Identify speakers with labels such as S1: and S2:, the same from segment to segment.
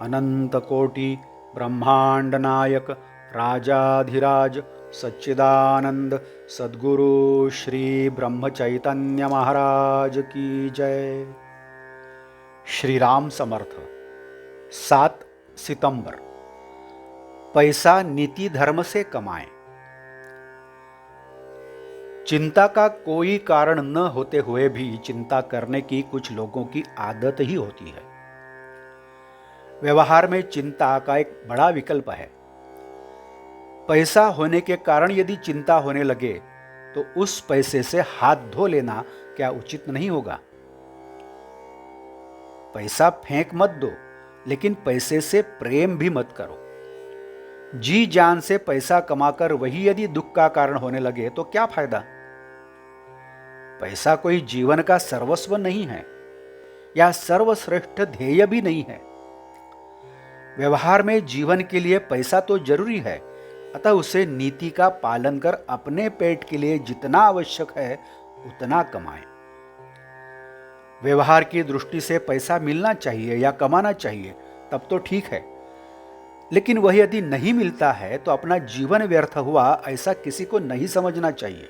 S1: अनंत कोटि ब्रह्मांड नायक राजाधिराज सच्चिदानंद सद्गुरु श्री ब्रह्म चैतन्य महाराज की जय। श्री राम समर्थ। 7 सितंबर। पैसा नीति धर्म से कमाएं। चिंता का कोई कारण न होते हुए भी चिंता करने की कुछ लोगों की आदत ही होती है। व्यवहार में चिंता का एक बड़ा विकल्प है। पैसा होने के कारण यदि चिंता होने लगे तो उस पैसे से हाथ धो लेना क्या उचित नहीं होगा? पैसा फेंक मत दो, लेकिन पैसे से प्रेम भी मत करो। जी जान से पैसा कमाकर वही यदि दुख का कारण होने लगे तो क्या फायदा? पैसा कोई जीवन का सर्वस्व नहीं है या सर्वश्रेष्ठ ध्येय भी नहीं है। व्यवहार में जीवन के लिए पैसा तो जरूरी है, अतः उसे नीति का पालन कर अपने पेट के लिए जितना आवश्यक है उतना कमाएं। व्यवहार की दृष्टि से पैसा मिलना चाहिए या कमाना चाहिए तब तो ठीक है, लेकिन वह यदि नहीं मिलता है तो अपना जीवन व्यर्थ हुआ ऐसा किसी को नहीं समझना चाहिए।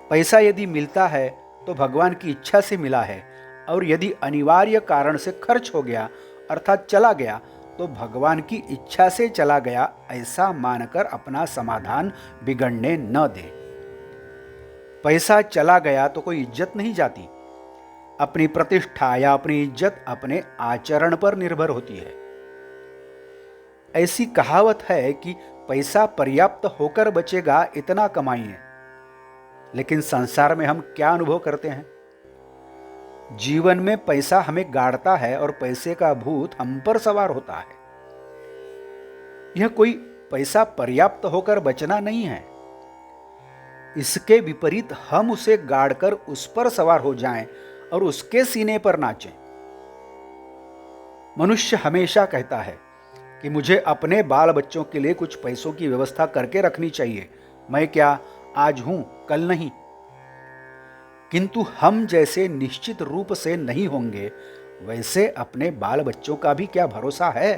S1: पैसा यदि मिलता है तो भगवान की इच्छा से मिला है, और यदि अनिवार्य कारण से खर्च हो गया अर्थात चला गया तो भगवान की इच्छा से चला गया ऐसा मानकर अपना समाधान बिगड़ने न दे। पैसा चला गया तो कोई इज्जत नहीं जाती। अपनी प्रतिष्ठा या अपनी इज्जत अपने आचरण पर निर्भर होती है। ऐसी कहावत है कि पैसा पर्याप्त होकर बचेगा इतना कमाइए, लेकिन संसार में हम क्या अनुभव करते हैं? जीवन में पैसा हमें गाड़ता है और पैसे का भूत हम पर सवार होता है। यह कोई पैसा पर्याप्त होकर बचना नहीं है। इसके विपरीत हम उसे गाड़कर उस पर सवार हो जाएं और उसके सीने पर नाचें। मनुष्य हमेशा कहता है कि मुझे अपने बाल बच्चों के लिए कुछ पैसों की व्यवस्था करके रखनी चाहिए। मैं क्या आज हूं कल नहीं। किंतु हम जैसे निश्चित रूप से नहीं होंगे, वैसे अपने बाल बच्चों का भी क्या भरोसा है?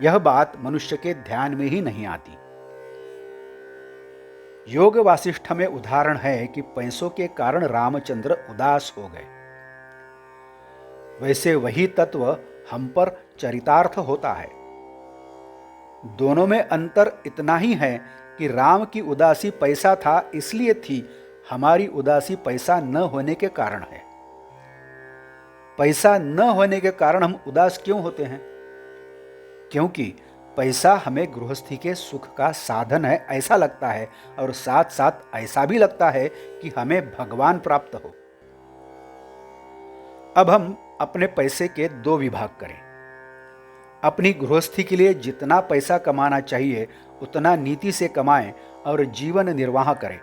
S1: यह बात मनुष्य के ध्यान में ही नहीं आती। योग वासिष्ठ में उदाहरण है कि पैसों के कारण रामचंद्र उदास हो गए। वैसे वही तत्व हम पर चरितार्थ होता है। दोनों में अंतर इतना ही है कि राम की उदासी पैसा था इसलिए थी, हमारी उदासी पैसा न होने के कारण है। पैसा न होने के कारण हम उदास क्यों होते हैं? क्योंकि पैसा हमें गृहस्थी के सुख का साधन है ऐसा लगता है, और साथ साथ ऐसा भी लगता है कि हमें भगवान प्राप्त हो। अब हम अपने पैसे के 2 विभाग करें। अपनी गृहस्थी के लिए जितना पैसा कमाना चाहिए उतना नीति से कमाएं और जीवन निर्वाह करें।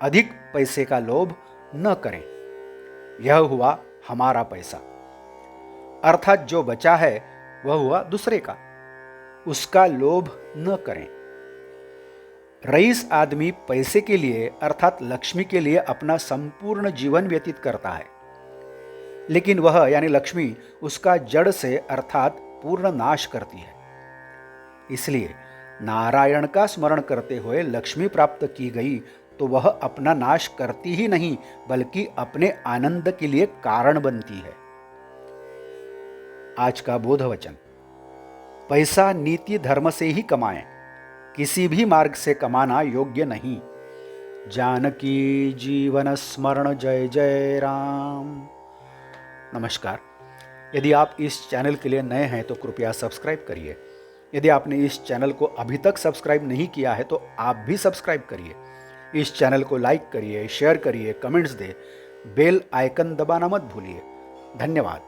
S1: अधिक पैसे का लोभ न करें। यह हुआ हमारा पैसा, अर्थात जो बचा है वह हुआ दूसरे का, उसका लोभ न करें। रईस आदमी पैसे के लिए अर्थात लक्ष्मी के लिए अपना संपूर्ण जीवन व्यतीत करता है, लेकिन वह यानी लक्ष्मी उसका जड़ से अर्थात पूर्ण नाश करती है। इसलिए नारायण का स्मरण करते हुए लक्ष्मी प्राप्त की गई तो वह अपना नाश करती ही नहीं, बल्कि अपने आनंद के लिए कारण बनती है। आज का बोध वचन: पैसा नीति धर्म से ही कमाएं, किसी भी मार्ग से कमाना योग्य नहीं। जानकी जीवन स्मरण जय जय राम। नमस्कार। यदि आप इस चैनल के लिए नए हैं तो कृपया सब्सक्राइब करिए। यदि आपने इस चैनल को अभी तक सब्सक्राइब नहीं किया है तो आप भी सब्सक्राइब करिए। इस चैनल को लाइक करिए, शेयर करिए, कमेंट्स दें, बेल आइकन दबाना मत भूलिए। धन्यवाद।